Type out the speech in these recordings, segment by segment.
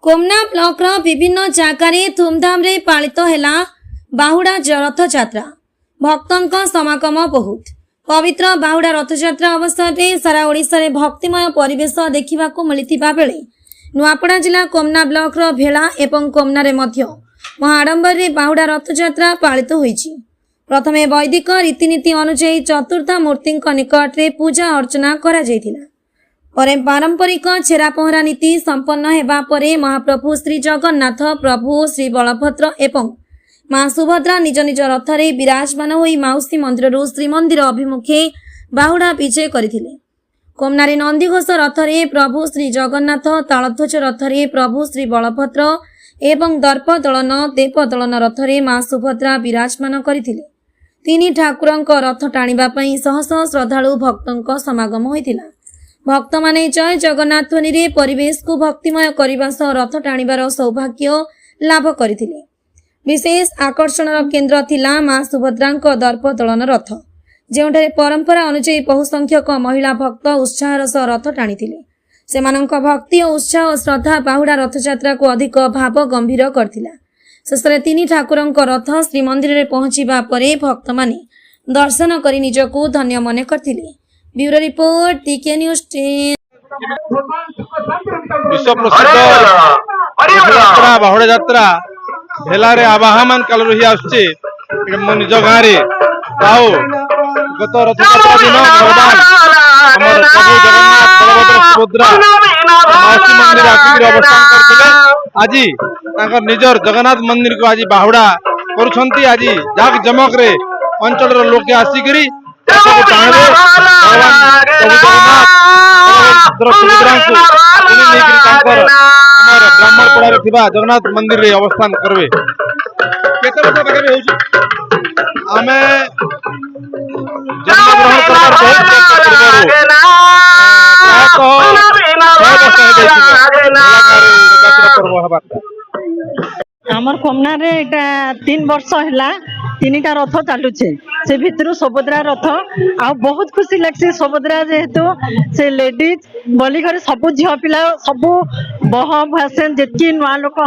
Komna block विभिन्न जगार धूमधाम रे पालित हैला बाहुड़ा रथ यात्रा। भक्तों समागम बहुत पवित्र बाहुड़ा रथ यात्रा अवसर में सारा ओडिशा रे भक्तिमय परिवेश देखा मिलता बेले नुआपड़ा जिला कोमना ब्लॉक भेला एवं कोमना रे मध्य महाआडंबर रे बाहुड़ा रथ यात्रा पालित होईछि। प्रथमे वैदिक रीतिनीति अनुसार चतुर्था मूर्ति निकट में पूजा अर्चना करा जायथिला। परे पारंपरिक छेरा पहरा नीति संपन्न हेबा परे महाप्रभु श्री जगन्नाथ प्रभु श्री बलभद्र एवं मां सुभद्रा निज निज रथरे विराजमान होई माउसी मंदिररू श्रीमंदिर अभिमुखे बाहुड़ा विजय करथिले। कोमनारे नंदीघोष रथरे प्रभु श्री जगन्नाथ, तालध्वज रथरे प्रभु श्री बलभद्र एवं दर्प दलन देव दलन रथरे मां सुभद्रा विराजमान करथिले। तीनी ठाकुरंक रथ टाणिबा पई शह शह श्रद्धालु भक्तों समागम होइतिला। भक्त माने जय जगन्नाथ ध्वनि रे परिवेश को भक्तिमय करने सह रथ टाणिबार सौभाग्य लाभ करथिले। विशेष आकर्षण केन्द्र थिला मां सुभद्रांक दर्प दलन रथ, जेउठारे परंपरा अनुसार बहु संख्यक महिला भक्त उत्साहर सह रथ टाणिथिले। सेमानंक भक्ति और उत्साह और श्रद्धा बाहुड़ा रथ यात्रा को अधिक भाव गंभीर करथिला। शेषरे तीनी ठाकुरंक रथ श्रीमंदिर रे पहुंचीबा परे भक्त माने दर्शन करी निजको धन्य मने करथिले। ब्यूरो रिपोर्ट टीके न्यूज 10। विश्व प्रसिद्ध यात्रा बाहुड़ा यात्रा भेलारे आवाहमान काल रही आसुचे मो निज गाँव रे आओ गत रथ यात्रा दिन भगवान हमर प्रभु जगन्नाथ बलभद्र सुभद्रा माउसी मंदिर आसिक अवस्थान करथिले। आज तांकर निजर जगन्नाथ मंदिर को आज बाहुड़ा करुछंती। आज जाक जमक रे अंचल रो लोक आसिकरी टाणबे भगवान प्रभु जगन्नाथ बलभद्र सुभद्रा को ब्राह्मणपड़ा थिबा जगन्नाथ मंदिर रे अवस्थान करबे। केते वर्ष पाके होउची आमे जन्म ग्रहण करबार बहुत चेष्टा करबो। आमर कोमना रे एटा 3 वर्ष हैला तीनटा रथ चालुचे से भितर सुभद्रा रथ आ बहुत खुशी लगसी। सुभद्रा जेहेतु से लेडीज बोली करे सब झियो पिला सब बह भाषण जेतकी नुआ लोक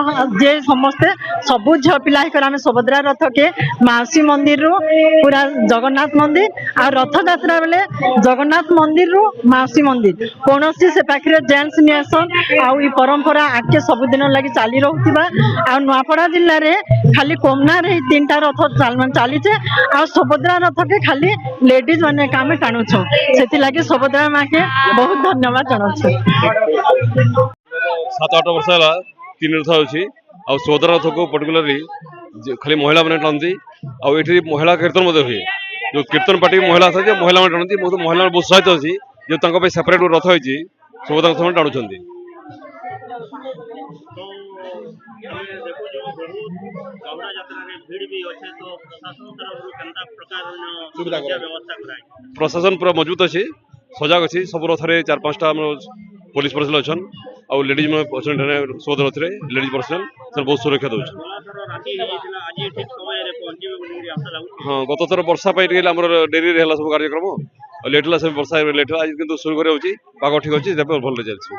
जे समस्ते सब झियो पिला कर आमे सुभद्रा रथ के माउसी मंदिर रो पूरा जगन्नाथ मंदिर आ रथ यात्रा बेले जगन्नाथ मंदिर रो माउसी मंदिर कोनोसी से पाखरे जेंट्स नियसन आ ई परंपरा आके सब दिन लागि चाली रहउतिबा। आ नुआपड़ा जिल्ला रे खाली कोमना रे तीनटा रथ चालीचे आ सुभद्रा रथ के खाली लेडीज माने कामे टाणु छ। सेति लागि सुभद्रा मां के बहुत धन्यवाद जणाउ छ। 7-8 वर्ष है 3 रथ अच्छी आ सुभद्रा रथ को पर्टिकुलरली खाली महिला मैंने टाणती। आठी महिला कीर्तन हुए जो कीर्तन पार्टी महिला था महिला मैंने टाणती। बहुत महिला बहुत उत्साहित अच्छी जो सेपरेट रथ होती सुभद्रा रथ टाणुंट। प्रशासन पूरा मजबूत अच्छी सजग अच्छी सब रथरे 4-5टा पुलिस पर्सनल अच्छा आ लेडीज सुभद्रा रथ लेडीज पर्सनल बहुत सुरक्षा दौर। हाँ गत थर वर्षा डेरी सब कार्यक्रम लेट है वर्षा लेट है आज किंतु सुरघर होगी पाग ठीक अच्छी भल चलती।